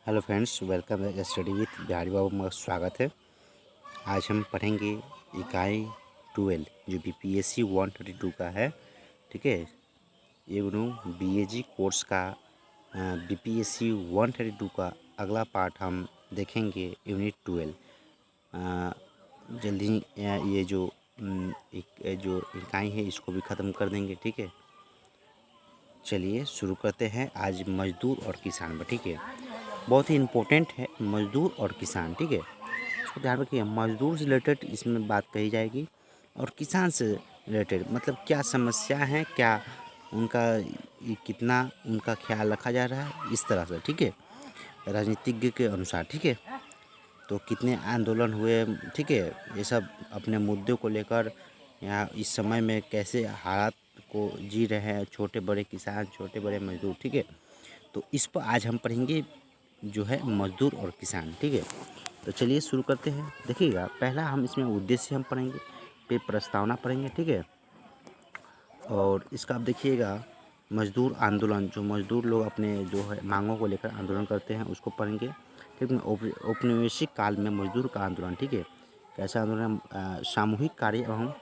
Hello friends, welcome back study with Bihari Babu में स्वागत है। आज हम पढ़ेंगे इकाई 12 जो बीपीएससी 132 का है। ठीक है, ये बीएजी कोर्स का बीपीएससी 132 का अगला पार्ट हम देखेंगे यूनिट 12। जल्दी ये जो इकाई है इसको भी ख़त्म कर देंगे। ठीक है, चलिए शुरू करते हैं आज मजदूर और किसान पर। ठीक है, बहुत ही इम्पोर्टेंट है मजदूर और किसान। ठीक है, इसको ध्यान रखिए। मजदूर से रिलेटेड इसमें बात कही जाएगी और किसान से रिलेटेड मतलब क्या समस्या है, क्या उनका कितना उनका ख्याल रखा जा रहा है, इस तरह से। ठीक है, राजनीतिज्ञ के अनुसार। ठीक है, तो कितने आंदोलन हुए, ठीक है, ये सब अपने मुद्दों को लेकर यहाँ इस समय में कैसे हालात को जी रहे हैं छोटे बड़े किसान, छोटे बड़े मजदूर। ठीक है, तो इस पर आज हम पढ़ेंगे जो है मजदूर और किसान। ठीक है, तो चलिए शुरू करते हैं। देखिएगा, पहला हम इसमें उद्देश्य हम पढ़ेंगे, फिर प्रस्तावना पढ़ेंगे। ठीक है, और इसका आप देखिएगा मजदूर आंदोलन, जो मजदूर लोग अपने जो है मांगों को लेकर आंदोलन करते हैं उसको पढ़ेंगे। ठीक है, औपनिवेशिक काल में मजदूर का आंदोलन। ठीक है, कैसा आंदोलन, सामूहिक कार्य एवं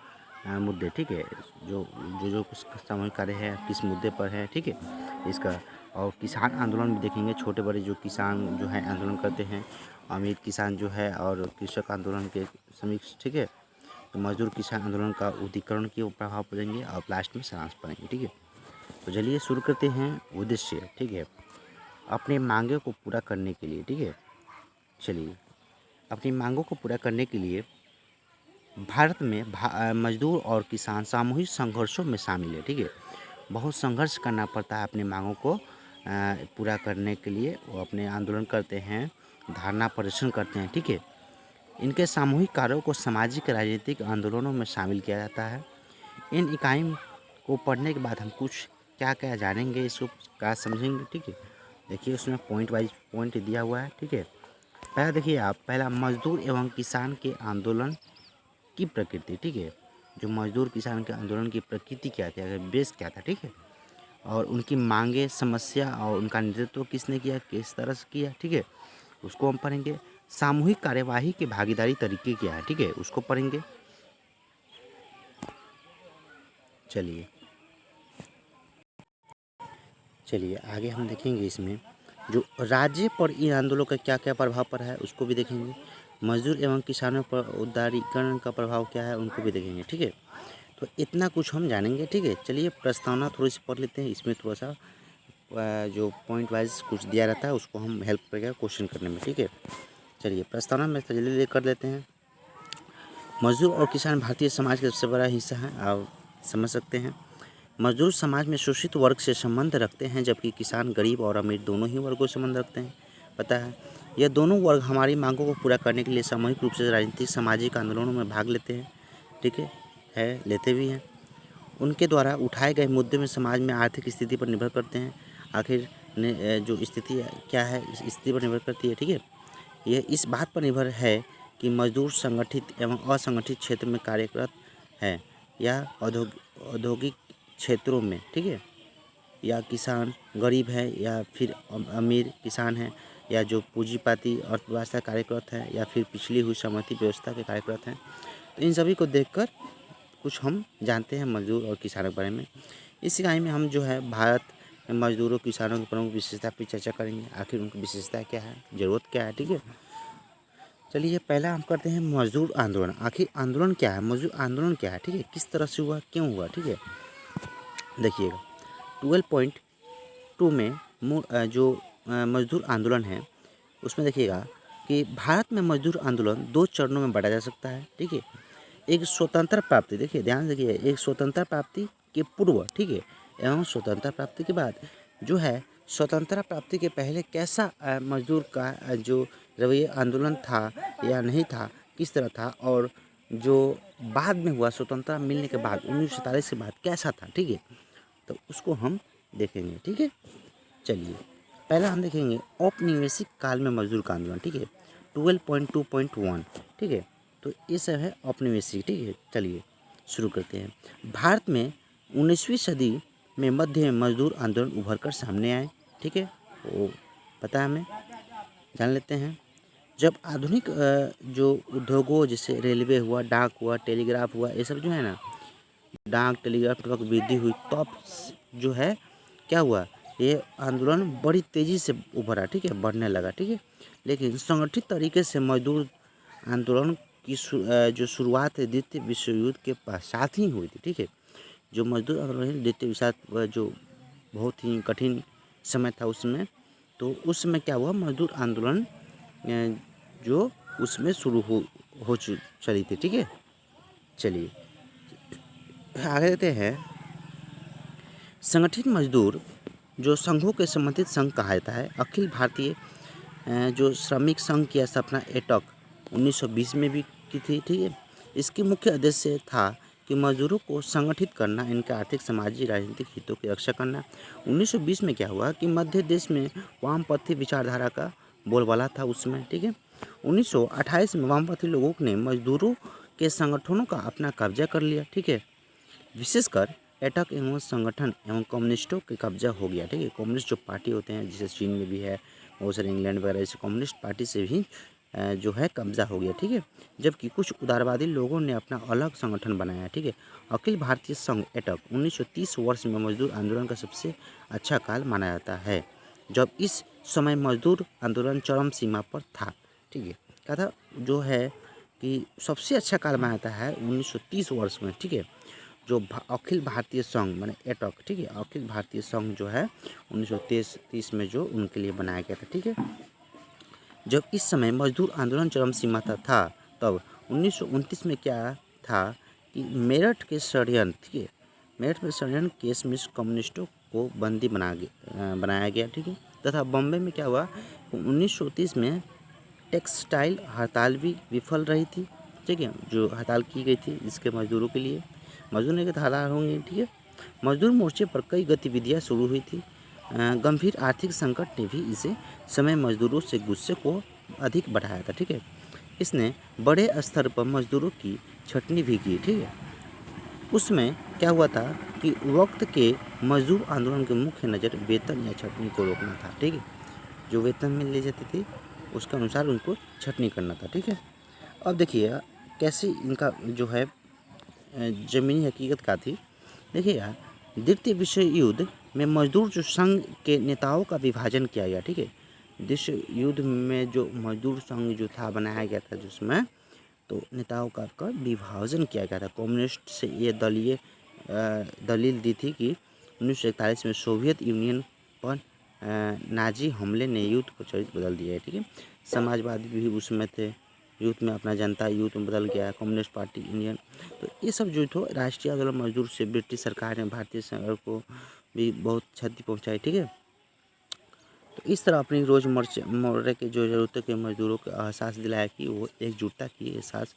मुद्दे। ठीक है, जो जो जो कुछ सामूहिक कार्य है किस मुद्दे पर है। ठीक है, इसका और किसान आंदोलन भी देखेंगे। छोटे बड़े जो किसान जो है आंदोलन करते हैं, अमीर किसान जो है और कृषक आंदोलन के समीक्ष। ठीक है, तो मजदूर किसान आंदोलन का उदारीकरण के प्रभाव पड़ेंगे और लास्ट में सारांश पढ़ेंगे। ठीक है, तो चलिए शुरू करते हैं उद्देश्य। ठीक है, अपने मांगों को पूरा करने के लिए। ठीक है, चलिए अपनी मांगों को पूरा करने के लिए भारत में मजदूर और किसान सामूहिक संघर्षों में शामिल है। ठीक है, बहुत संघर्ष करना पड़ता है अपनी मांगों को पूरा करने के लिए। वो अपने आंदोलन करते हैं, धरना प्रदर्शन करते हैं। ठीक है, इनके सामूहिक कार्यों को सामाजिक राजनीतिक आंदोलनों में शामिल किया जाता है। इन इकाई को पढ़ने के बाद हम कुछ क्या क्या जानेंगे, इसको क्या समझेंगे। ठीक है, देखिए उसमें पॉइंट वाइज पॉइंट दिया हुआ है। ठीक है, पहला देखिए आप, पहला मजदूर एवं किसान के आंदोलन की प्रकृति। ठीक है, जो मजदूर किसान के आंदोलन की प्रकृति क्या थी, बेस क्या था। ठीक है, और उनकी मांगे, समस्या और उनका नेतृत्व किसने किया, किस तरह से किया। ठीक है, उसको हम पढ़ेंगे। सामूहिक कार्यवाही के भागीदारी तरीके क्या है। ठीक है, उसको पढ़ेंगे। चलिए चलिए आगे हम देखेंगे इसमें जो राज्य पर इन आंदोलनों का क्या क्या प्रभाव पड़ा है उसको भी देखेंगे। मजदूर एवं किसानों पर उदारीकरण का प्रभाव क्या है उनको भी देखेंगे। ठीक है, तो इतना कुछ हम जानेंगे। ठीक है, चलिए प्रस्तावना थोड़ी सी पढ़ लेते हैं। इसमें थोड़ा सा जो पॉइंट वाइज कुछ दिया रहता है उसको हम हेल्प करेगा क्वेश्चन करने में। ठीक है, चलिए प्रस्तावना में जल्दी कर लेते हैं। मजदूर और किसान भारतीय समाज का सबसे बड़ा हिस्सा है, आप समझ सकते हैं। मजदूर समाज में शोषित वर्ग से संबंध रखते हैं, जबकि किसान गरीब और अमीर दोनों ही वर्गों से संबंध रखते हैं। पता है, यह दोनों वर्ग हमारी मांगों को पूरा करने के लिए सामूहिक रूप से राजनीतिक सामाजिक आंदोलनों में भाग लेते हैं। ठीक है लेते भी हैं। उनके द्वारा उठाए गए मुद्दे में समाज में आर्थिक स्थिति पर निर्भर करते हैं। आखिर जो स्थिति क्या है, इस स्थिति पर निर्भर करती है। ठीक है, यह इस बात पर निर्भर है कि मजदूर संगठित एवं असंगठित क्षेत्र में कार्यरत है या औद्योगिक क्षेत्रों में। ठीक है, या किसान गरीब है या फिर अमीर किसान है, या जो पूंजीपाती अर्थव्यवस्था कार्यरत है या फिर पिछली हुई सहमति व्यवस्था के कार्यरत हैं। तो इन सभी को देखकर कुछ हम जानते हैं मजदूर और किसानों के बारे में। इस इकाई में हम जो है भारत में मजदूरों किसानों की प्रमुख विशेषता पर चर्चा करेंगे। आखिर उनकी विशेषता क्या है, ज़रूरत क्या है। ठीक है, चलिए पहला हम करते हैं मजदूर आंदोलन। आखिर आंदोलन क्या है, मजदूर आंदोलन क्या है। ठीक है, किस तरह से हुआ, क्यों हुआ। ठीक है, देखिएगा 12.2 में जो मजदूर आंदोलन है उसमें देखिएगा कि भारत में मजदूर आंदोलन 2 चरणों में बांटा जा सकता है। ठीक है, एक स्वतंत्र प्राप्ति, देखिए ध्यान से देखिए, एक स्वतंत्र प्राप्ति के पूर्व। ठीक है, एवं स्वतंत्रता प्राप्ति के बाद। जो है स्वतंत्रता प्राप्ति के पहले कैसा मजदूर का जो रवैया आंदोलन था या नहीं था, किस तरह था, और जो बाद में हुआ स्वतंत्रता मिलने के बाद 1947 के बाद कैसा था। ठीक है, तो उसको हम देखेंगे। ठीक है, चलिए पहला हम देखेंगे औपनिवेशिक काल में मजदूर का आंदोलन। ठीक है, 12.2.1। ठीक है, तो ये सब है औपनिवेशिक। ठीक है, चलिए शुरू करते हैं। भारत में 19वीं सदी में मध्य में मजदूर आंदोलन उभर कर सामने आए। ठीक है, वो पता है हमें। जान लेते हैं। जब आधुनिक जो उद्योगों जैसे रेलवे हुआ, डाक हुआ, टेलीग्राफ हुआ, ये सब जो है ना, डाक टेलीग्राफ तक वृद्धि हुई, तब जो है क्या हुआ, ये आंदोलन बड़ी तेज़ी से उभरा, ठीक है, बढ़ने लगा, ठीक है। लेकिन संगठित तरीके से मजदूर आंदोलन की जो शुरुआत है द्वितीय विश्व युद्ध के पश्चात ही हुई थी, ठीक है। जो मजदूर आंदोलन द्वितीय विश्व जो बहुत ही कठिन समय था उसमें, तो उस समय क्या हुआ, मजदूर आंदोलन जो उसमें शुरू हो चली थी, ठीक है। चलिए आगे देते हैं। संगठित मजदूर जो संघों के संबंधित संघ कहा जाता है, अखिल भारतीय जो श्रमिक संघ की स्थापना एटक 1920 में भी की थी, ठीक है। इसकी मुख्य उद्देश्य था कि मजदूरों को संगठित करना, इनके आर्थिक, सामाजिक, राजनीतिक हितों की रक्षा करना। 1920 में क्या हुआ कि मध्य देश में वामपंथी विचारधारा का बोलबाला था उसमें, ठीक है। 1928 में वामपंथी लोगों ने मजदूरों के संगठनों का अपना कब्जा कर लिया, ठीक है। विशेषकर एटक एवं संगठन एवं कम्युनिस्टों के कब्जा हो गया, ठीक है। कम्युनिस्ट जो पार्टी होते हैं, जैसे चीन में भी है, बहुत सारे इंग्लैंड वगैरह, ऐसे कम्युनिस्ट पार्टी से भी जो है कब्जा हो गया, ठीक है। जबकि कुछ उदारवादी लोगों ने अपना अलग संगठन बनाया, ठीक है। अखिल भारतीय संघ एटक 1930 वर्ष में मजदूर आंदोलन का सबसे अच्छा काल माना जाता है, जब इस समय मजदूर आंदोलन चरम सीमा पर था, ठीक है। क्या था जो है कि सबसे अच्छा काल माना जाता है 1930 वर्ष में, ठीक है। जो अखिल भारतीय संघ माने एटक, ठीक है, अखिल भारतीय संघ जो है 1930 में जो उनके लिए बनाया गया था, ठीक है। जब इस समय मजदूर आंदोलन चरम सीमा था, तब 1929 में क्या था कि मेरठ के षड्यंत्र, ठीक है, मेरठ में षड्यंत्र केस में कम्युनिस्टों को बंदी बनाया गया, ठीक है। तथा बॉम्बे में क्या हुआ, 1930 में टेक्सटाइल हड़ताल भी विफल रही थी, ठीक है, जो हड़ताल की गई थी इसके मजदूरों के लिए, मजदूर ने हड़ताल होंगे, ठीक है। मजदूर मोर्चे पर कई गतिविधियां शुरू हुई थी। गंभीर आर्थिक संकट ने भी इसे समय मजदूरों से गुस्से को अधिक बढ़ाया था, ठीक है। इसने बड़े स्तर पर मजदूरों की छटनी भी की, ठीक है। उसमें क्या हुआ था कि वक्त के मजदूर आंदोलन की मुख्य नज़र वेतन या छटनी को रोकना था, ठीक है। जो वेतन मिल ले जाती थी उसके अनुसार उनको छटनी करना था, ठीक है। अब देखिए कैसे इनका जो है ज़मीनी हकीकत का थी। देखिए यार, द्वितीय विश्व युद्ध में मजदूर जो संघ के नेताओं का विभाजन किया गया, ठीक है। विश्व युद्ध में जो मजदूर संघ जो था बनाया गया था जिसमें, तो नेताओं का विभाजन किया गया था। कम्युनिस्ट से ये दलील दी थी कि 1941 में सोवियत यूनियन पर नाजी हमले ने युद्ध को चरित्र बदल दिया है, ठीक है। समाजवादी भी उसमें थे, युद्ध में अपना जनता युद्ध में बदल गया, कम्युनिस्ट पार्टी इंडियन, तो ये सब जो थो राष्ट्रीय आंदोलन मजदूर से ब्रिटिश सरकार ने भारतीय सरकार को भी बहुत क्षति पहुंचाई, ठीक है। तो इस तरह अपनी रोज़मर्रा के जो ज़रूरतों के मजदूरों को एहसास दिलाया कि वो एकजुटता की एहसास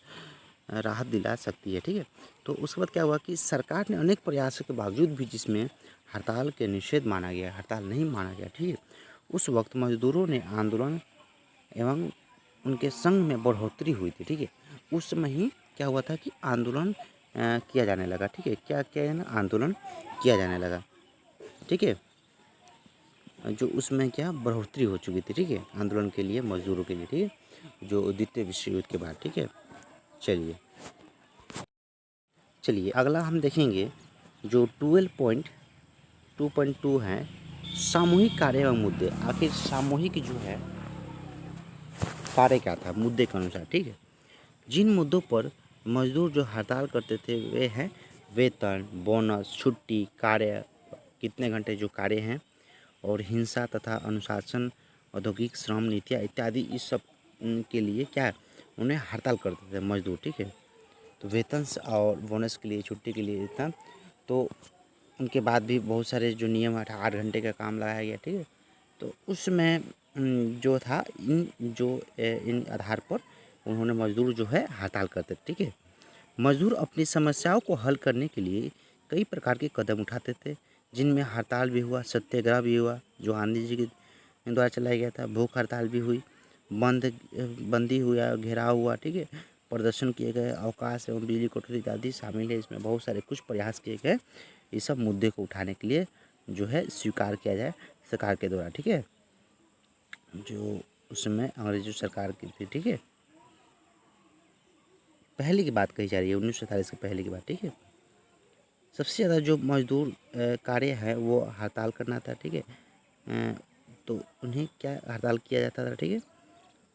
राहत दिला सकती है, ठीक है। तो उसके बाद क्या हुआ कि सरकार ने अनेक प्रयासों के बावजूद भी, जिसमें हड़ताल के निषेध माना गया, हड़ताल नहीं माना गया, ठीक है। उस वक्त मजदूरों ने आंदोलन एवं उनके संघ में बढ़ोतरी हुई थी, ठीक है। उस समय ही क्या हुआ था कि आंदोलन किया जाने लगा, ठीक है। क्या किया जाना, आंदोलन किया जाने लगा, ठीक है। जो उसमें क्या बढ़ोतरी हो चुकी थी, ठीक है, आंदोलन के लिए, मजदूरों के लिए, ठीक है, जो द्वितीय विश्व युद्ध के बाद, ठीक है। चलिए अगला हम देखेंगे जो 12.2.2 है, सामूहिक कार्य एवं मुद्दे। आखिर सामूहिक जो है कार्य क्या था मुद्दे के अनुसार, ठीक है। जिन मुद्दों पर मजदूर जो हड़ताल करते थे वे हैं वेतन, बोनस, छुट्टी, कार्य, कितने घंटे जो कार्य हैं, और हिंसा तथा अनुशासन, औद्योगिक श्रम नीतियाँ इत्यादि, इस सब के लिए क्या उन्हें हड़ताल करते थे मजदूर, ठीक है। तो वेतन और बोनस के लिए, छुट्टी के लिए था। तो उनके बाद भी बहुत सारे जो नियम 8 घंटे का काम लगाया गया, ठीक है। तो उसमें जो था इन आधार पर उन्होंने मजदूर जो है हड़ताल करते थे, ठीक है। मजदूर अपनी समस्याओं को हल करने के लिए कई प्रकार के कदम उठाते थे, जिनमें हड़ताल भी हुआ, सत्याग्रह भी हुआ जो गांधी जी के द्वारा चलाया गया था, भूख हड़ताल भी हुई, बंदी हुआ, घेराव हुआ, ठीक है, प्रदर्शन किए गए, अवकाश एवं बिजली कटौती इत्यादि शामिल है। इसमें बहुत सारे कुछ प्रयास किए गए इस सब मुद्दे को उठाने के लिए, जो है स्वीकार किया जाए सरकार के द्वारा, ठीक है। जो उस समय अंग्रेजों सरकार की थी, ठीक है। पहले की बात कही जा रही है, 1947 के पहले की बात, ठीक है। सबसे ज़्यादा जो मजदूर कार्य है वो हड़ताल करना था, ठीक है। तो उन्हें क्या हड़ताल किया जाता था, ठीक है।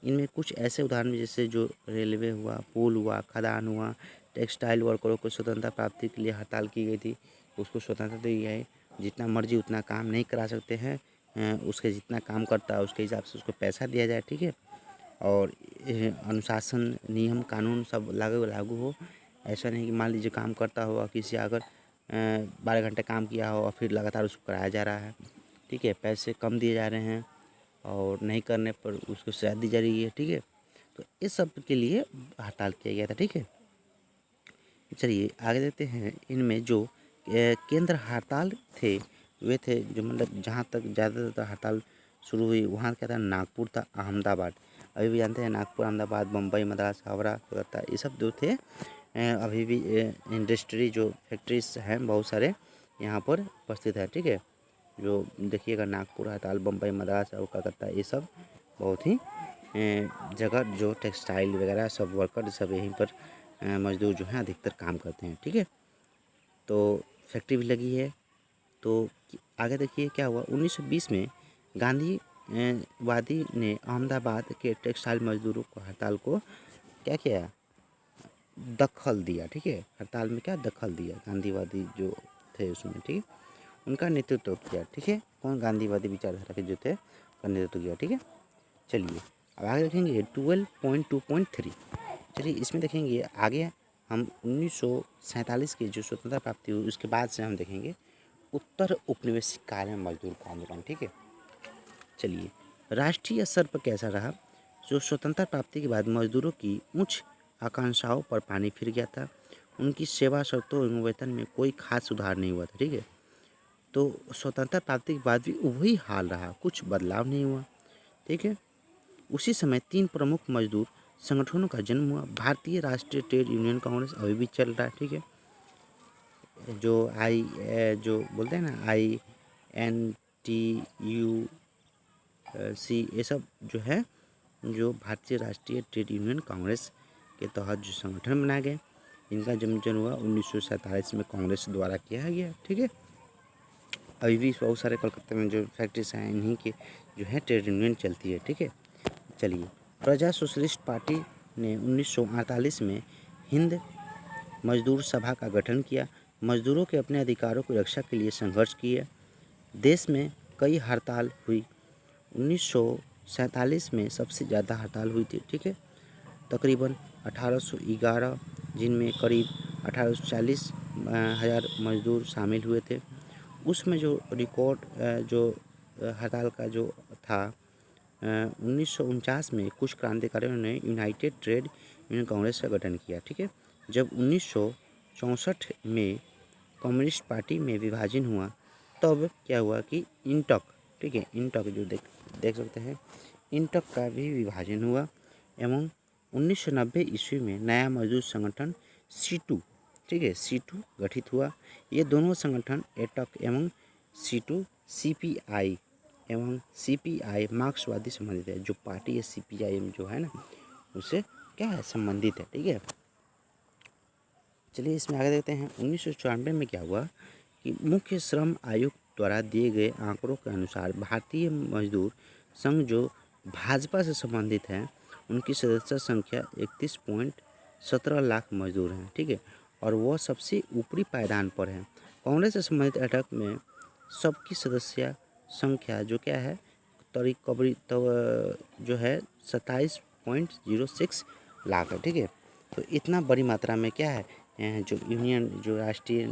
इनमें कुछ ऐसे उदाहरण जैसे जो रेलवे हुआ, पुल हुआ, खदान हुआ, टेक्सटाइल वर्करों को स्वतंत्रता प्राप्ति के लिए हड़ताल की गई थी, उसको स्वतंत्रता दी गई। जितना मर्जी उतना काम नहीं करा सकते हैं, उसके जितना काम करता है उसके हिसाब से उसको पैसा दिया जाए, ठीक है। और अनुशासन, नियम कानून सब लागू लागू हो। ऐसा नहीं कि मान लीजिए काम करता हो और किसी अगर 12 घंटे काम किया हो और फिर लगातार उसको कराया जा रहा है, ठीक है, पैसे कम दिए जा रहे हैं और नहीं करने पर उसको सजा दी जा रही है, ठीक है। तो इस सब के लिए हड़ताल किया गया था, ठीक है। चलिए आगे देखते हैं। इनमें जो केंद्र हड़ताल थे वे थे, जो मतलब जहाँ तक ज़्यादातर हड़ताल शुरू हुई वहाँ क्या था, नागपुर था, अहमदाबाद। अभी भी जानते हैं नागपुर, अहमदाबाद, मुंबई, मद्रास, हावड़ा, कोलकाता, ये सब जो थे अभी भी इंडस्ट्री जो फैक्ट्रीज हैं बहुत सारे यहाँ पर उपस्थित है, ठीक है। जो देखिएगा नागपुर, हड़ताल, बम्बई, मद्रास और कलकत्ता, ये सब बहुत ही जगह जो टेक्सटाइल वगैरह सब वर्कर सब यहीं पर मजदूर जो हैं अधिकतर काम करते हैं, ठीक है। तो फैक्ट्री भी लगी है। तो आगे देखिए क्या हुआ, 1920 में गांधी वादी ने अहमदाबाद के टेक्सटाइल मजदूरों को हड़ताल को क्या किया, दखल दिया, ठीक है। हड़ताल में क्या दखल दिया, गांधीवादी जो थे उसमें, ठीक है, उनका नेतृत्व किया, ठीक है। कौन, गांधीवादी विचारधारा के जो थे उनका नेतृत्व किया, ठीक है। चलिए अब आगे देखेंगे 12.2.3। चलिए इसमें देखेंगे आगे हम 1947 की जो स्वतंत्रता प्राप्ति हुई उसके बाद से हम देखेंगे उत्तर उपनिवेशिक काल में मजदूर का आंदोलन, ठीक है। चलिए राष्ट्रीय स्तर पर कैसा रहा, जो स्वतंत्रता प्राप्ति के बाद मजदूरों की उच्च आकांक्षाओं पर पानी फिर गया था। उनकी सेवा शर्तों एवं वेतन में कोई खास सुधार नहीं हुआ था, ठीक है। तो स्वतंत्रता प्राप्ति के बाद भी वही हाल रहा, कुछ बदलाव नहीं हुआ, ठीक है। उसी समय 3 प्रमुख मजदूर संगठनों का जन्म हुआ। भारतीय राष्ट्रीय ट्रेड यूनियन कांग्रेस अभी भी चल रहा है, ठीक है। जो बोलते हैं ना INTUC, ये सब जो है जो भारतीय राष्ट्रीय ट्रेड यूनियन कांग्रेस के तहत जो संगठन बनाए गए, इनका जन्म हुआ 1947 में कांग्रेस द्वारा किया गया, ठीक है। अभी भी बहुत सारे कलकत्ता में जो फैक्ट्रीज हैं इन्हीं के जो है ट्रेड यूनियन चलती है, ठीक है। चलिए प्रजा सोशलिस्ट पार्टी ने 1948 में हिंद मजदूर सभा का गठन किया। मजदूरों के अपने अधिकारों की रक्षा के लिए संघर्ष किया। देश में कई हड़ताल हुई। 1947 में सबसे ज़्यादा हड़ताल हुई थी, ठीक है, तकरीबन 1811, जिनमें करीब 1840 हज़ार मजदूर शामिल हुए थे। उसमें जो रिकॉर्ड जो हड़ताल का जो था 1949 में कुछ क्रांतिकारियों ने यूनाइटेड ट्रेड यूनियन कांग्रेस का गठन किया, ठीक है। जब 1964 में कम्युनिस्ट पार्टी में विभाजन हुआ तब क्या हुआ कि इंटक, ठीक है, इंटक जो देख सकते हैं, इंटक का भी विभाजन हुआ एवं 1990 ईस्वी में नया मजदूर संगठन C2, ठीक है, C2 गठित हुआ। ये दोनों संगठन एटक एवं C2 CPI एवं CPI मार्क्सवादी संबंधित है। जो पार्टी है CPI जो है ना उससे क्या है संबंधित है, ठीक है। चलिए इसमें आगे देखते हैं। 1994 में क्या हुआ कि मुख्य श्रम आयोग द्वारा दिए गए आंकड़ों के अनुसार भारतीय मजदूर संघ जो भाजपा से संबंधित है उनकी सदस्य संख्या 31.17 लाख मजदूर हैं, ठीक है, और वह सबसे ऊपरी पायदान पर है। कांग्रेस से संबंधित अटक में सबकी सदस्य संख्या जो क्या है जो है 27.06 लाख है, ठीक है। तो इतना बड़ी मात्रा में क्या है जो यूनियन जो राष्ट्रीय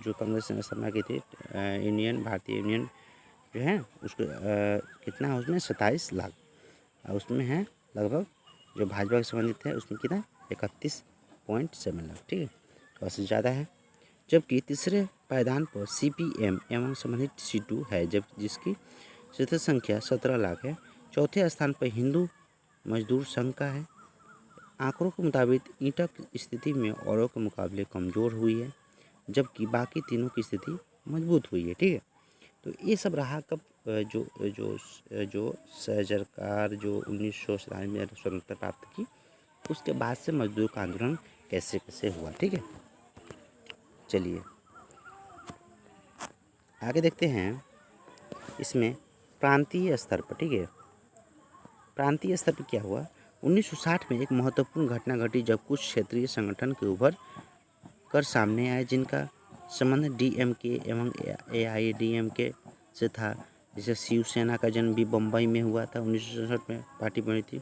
जो कांग्रेस ने स्थापना की थी यूनियन भारतीय यूनियन जो है उसको कितना है उसमें 27 लाख, उसमें है लगभग जो भाजपा से संबंधित है उसमें कितना 31.7 लाख, ठीक है, थोड़ा सा ज़्यादा है। जबकि तीसरे पायदान पर CPM एवं संबंधित C2 है जब जिसकी सदस्य संख्या 17 लाख है। चौथे स्थान पर हिंदू मजदूर संघ का है। आंकड़ों के मुताबिक ईंटक की स्थिति में औरों के मुकाबले कमज़ोर हुई है जबकि बाकी तीनों की स्थिति मजबूत हुई है, ठीक है। तो ये सब रहा कब, जो जो जो सरकार जो 1947 में स्वतंत्रता प्राप्त की, उसके बाद से मजदूर का आंदोलन कैसे कैसे हुआ। ठीक है, चलिए आगे देखते हैं इसमें प्रांतीय स्तर पर। ठीक है, प्रांतीय स्तर पर क्या हुआ, 1960 में एक महत्वपूर्ण घटना घटी जब कुछ क्षेत्रीय संगठन के उभर कर सामने आए जिनका संबंध डीएमके एवं एआईएडीएमके से था। जैसे शिवसेना का जन्म भी बम्बई में हुआ था, 1967 में पार्टी बनी थी।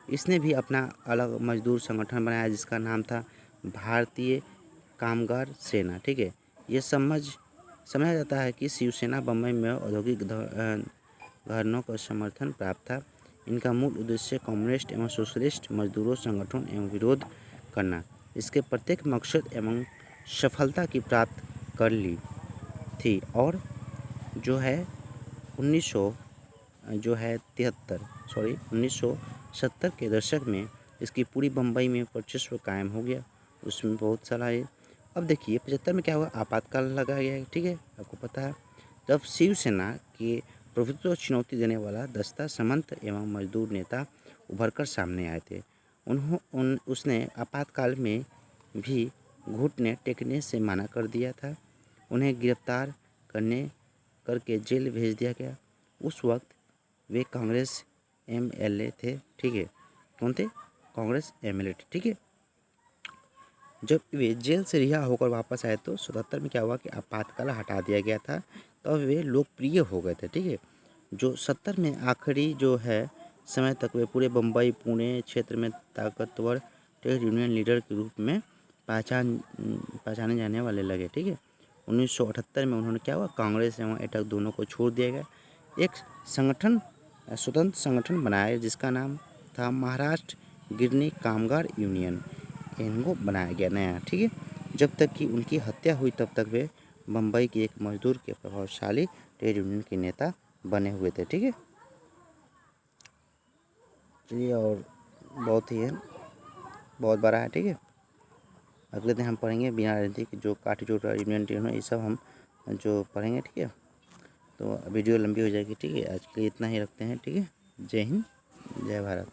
इसने भी अपना अलग मजदूर संगठन बनाया जिसका नाम था भारतीय कामगार सेना। ठीक है, ये समझा जाता है कि शिवसेना बम्बई में औद्योगिक घरानों का समर्थन प्राप्त था। इनका मूल उद्देश्य कम्युनिस्ट एवं सोशलिस्ट मजदूरों संगठन एवं विरोध करना। इसके प्रत्येक मकसद एवं सफलता की प्राप्त कर ली थी और जो है 1970 के दशक में इसकी पूरी बम्बई में वर्चस्व कायम हो गया। उसमें बहुत सारा है। अब देखिए 75 में क्या हुआ, आपातकाल लगाया गया है। ठीक है, आपको पता है जब शिवसेना के प्रभुत्व चुनौती देने वाला दस्ता सामंत एवं मजदूर नेता उभर कर सामने आए थे। उसने आपातकाल में भी घुटने टेकने से मना कर दिया था। उन्हें गिरफ्तार करके जेल भेज दिया गया। उस वक्त वे कांग्रेस एमएलए थे। ठीक है, कौन थे, कांग्रेस एमएलए थे। ठीक है, जब वे जेल से रिहा होकर वापस आए तो 77 में क्या हुआ कि आपातकाल हटा दिया गया था, तब वे लोकप्रिय हो गए थे। ठीक है, जो 70 में आखिरी जो है समय तक वे पूरे बम्बई पुणे क्षेत्र में ताकतवर ट्रेड यूनियन लीडर के रूप में पहचाने जाने वाले लगे। ठीक है, 1978 में उन्होंने क्या हुआ, कांग्रेस एवं एटक दोनों को छोड़ दिया गया। एक स्वतंत्र संगठन बनाया जिसका नाम था महाराष्ट्र गिरनी कामगार यूनियन। इनको बनाया गया नया। ठीक है, जब तक कि उनकी हत्या हुई तब तक वे बम्बई की एक मजदूर के प्रभावशाली ट्रेड यूनियन के नेता बने हुए थे। ठीक है, चलिए और बहुत ही है, बहुत बड़ा है। ठीक है, अगले दिन हम पढ़ेंगे बिना राजनीति की जो काटीचोर यूनियन ट्रेन है, ये सब हम जो पढ़ेंगे। ठीक है, तो वीडियो लंबी हो जाएगी। ठीक है, आज के लिए इतना ही रखते हैं। ठीक है, जय हिंद, जय भारत।